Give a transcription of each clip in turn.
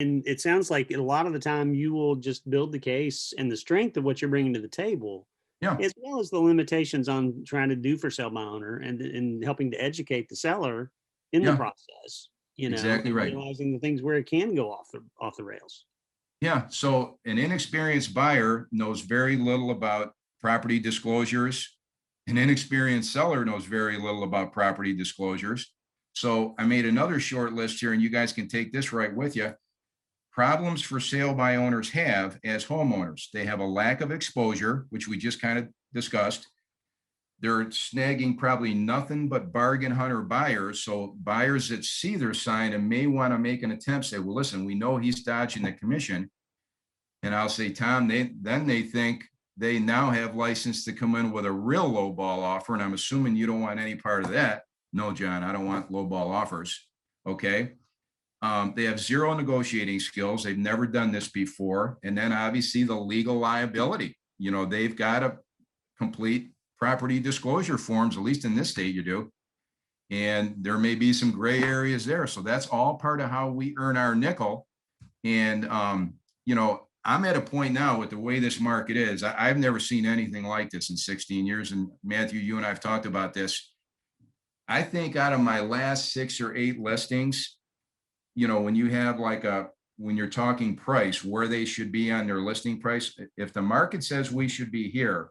And it sounds like a lot of the time you will just build the case and the strength of what you're bringing to the table, Yeah, as well as the limitations on trying to do for sale by owner and helping to educate the seller in the yeah, process, exactly and right. realizing the things where it can go off the rails. Yeah, so an inexperienced buyer knows very little about property disclosures. An inexperienced seller knows very little about property disclosures. So I made another short list here, and you guys can take this right with you. Problems for sale by owners have as homeowners. They have a lack of exposure, which we just kind of discussed. They're snagging probably nothing but bargain hunter buyers. So buyers that see their sign and may want to make an attempt say, well, listen, we know he's dodging the commission. And I'll say, Tom, they think they now have license to come in with a real low ball offer. And I'm assuming you don't want any part of that. No, John, I don't want low ball offers. Okay. They have zero negotiating skills. They've never done this before. And then obviously the legal liability. They've got to complete property disclosure forms, at least in this state you do. And there may be some gray areas there. So that's all part of how we earn our nickel. And, I'm at a point now with the way this market is. I've never seen anything like this in 16 years. And Matthew, you and I have talked about this. I think out of my last 6 or 8 listings, when you have when you're talking price, where they should be on their listing price, if the market says we should be here,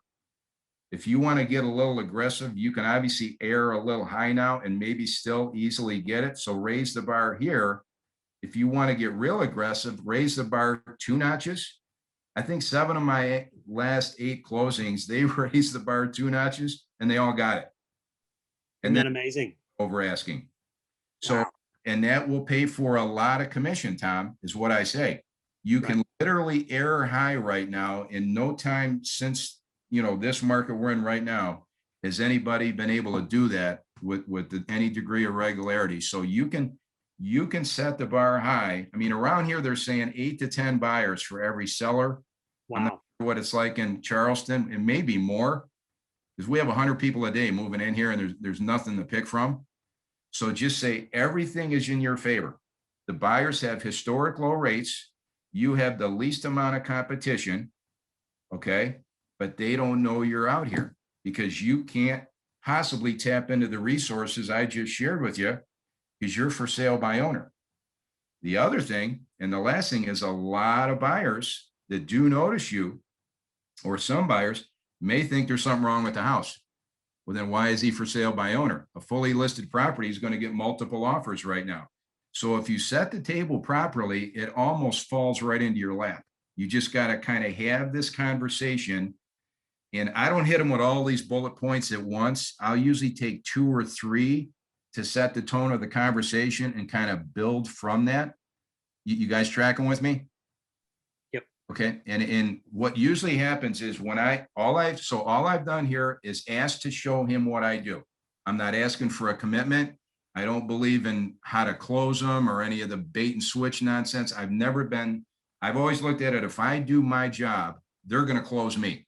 if you want to get a little aggressive, you can obviously air a little high now and maybe still easily get it. So raise the bar here. If you want to get real aggressive, raise the bar 2 notches. I think 7 of my last 8 closings, they raised the bar 2 notches and they all got it. Isn't And then that amazing? over asking. So, Wow. and that will pay for a lot of commission, Tom, is what I say. You Right. can literally air high right now in no time since, this market we're in right now. Has anybody been able to do that with any degree of regularity? So you can set the bar high. I mean, around here, they're saying 8 to 10 buyers for every seller. I'm not Wow. sure what it's like in Charleston. It may be more because we have 100 people a day moving in here and there's nothing to pick from. So just say everything is in your favor. The buyers have historic low rates. You have the least amount of competition. Okay. But they don't know you're out here because you can't possibly tap into the resources I just shared with you because you're for sale by owner. The other thing, and the last thing is a lot of buyers that do notice you, or some buyers may think there's something wrong with the house. Well, then why is he for sale by owner? A fully listed property is going to get multiple offers right now. So if you set the table properly, it almost falls right into your lap. You just got to kind of have this conversation. And I don't hit them with all these bullet points at once. I'll usually take 2 or 3 to set the tone of the conversation and kind of build from that. You guys tracking with me? Yep. Okay. And what usually happens is when all I've done here is ask to show him what I do. I'm not asking for a commitment. I don't believe in how to close them or any of the bait and switch nonsense. I've always looked at it. If I do my job, they're going to close me.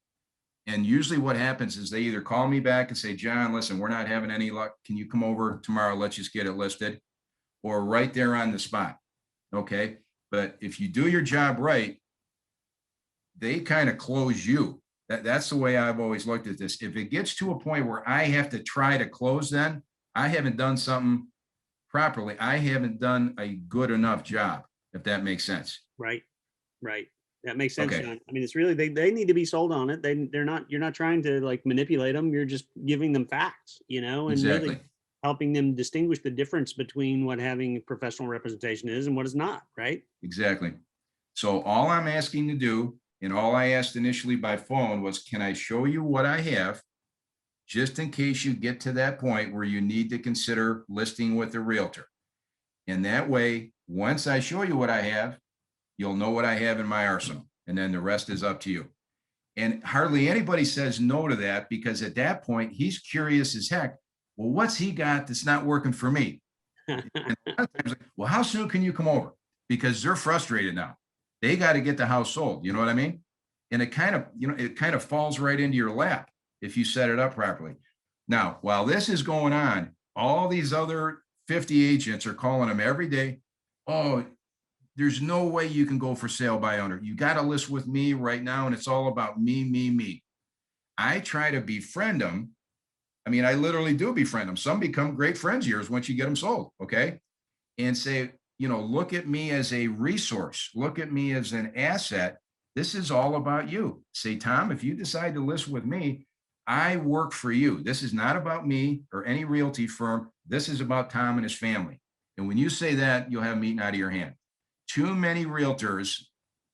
And usually what happens is they either call me back and say, John, listen, we're not having any luck. Can you come over tomorrow? Let's just get it listed, or right there on the spot. Okay. But if you do your job right, they kind of close you. That's the way I've always looked at this. If it gets to a point where I have to try to close, then I haven't done something properly. I haven't done a good enough job, if that makes sense. Right. Right. That makes sense, Okay. John. I mean, it's really they need to be sold on it. You're not trying to like manipulate them. You're just giving them facts, and really Exactly. helping them distinguish the difference between what having professional representation is and what is not, right? Exactly. So all I'm asking to do, and all I asked initially by phone was, can I show you what I have? Just in case you get to that point where you need to consider listing with a realtor. And that way, once I show you what I have, you'll know what I have in my arsenal. And then the rest is up to you. And hardly anybody says no to that because at that point, he's curious as heck. Well, what's he got that's not working for me? And a lot of times, well, how soon can you come over? Because they're frustrated now. They got to get the house sold. You know what I mean? And it kind of falls right into your lap if you set it up properly. Now, while this is going on, all these other 50 agents are calling them every day. Oh, there's no way you can go for sale by owner. You got to list with me right now. And it's all about me, me, me. I try to befriend them. I mean, I literally do befriend them. Some become great friends of yours once you get them sold. Okay. And say, look at me as a resource. Look at me as an asset. This is all about you. Say, Tom, if you decide to list with me, I work for you. This is not about me or any realty firm. This is about Tom and his family. And when you say that, you'll have them eaten out of your hand. Too many realtors,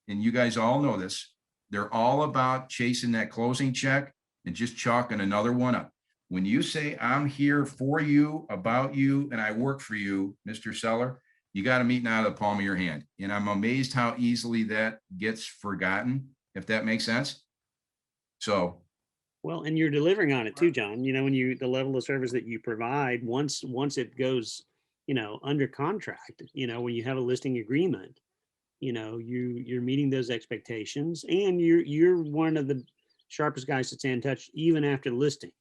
and you guys all know this, they're all about chasing that closing check and just chalking another one up. When you say, I'm here for you, about you, and I work for you, Mr. Seller, you got them eaten out of the palm of your hand. And I'm amazed how easily that gets forgotten, if that makes sense. So, Well, and you're delivering on it too, John. When the level of service that you provide, once it goes, under contract, when you have a listing agreement, you're meeting those expectations, and you're one of the sharpest guys to stay in touch even after listing.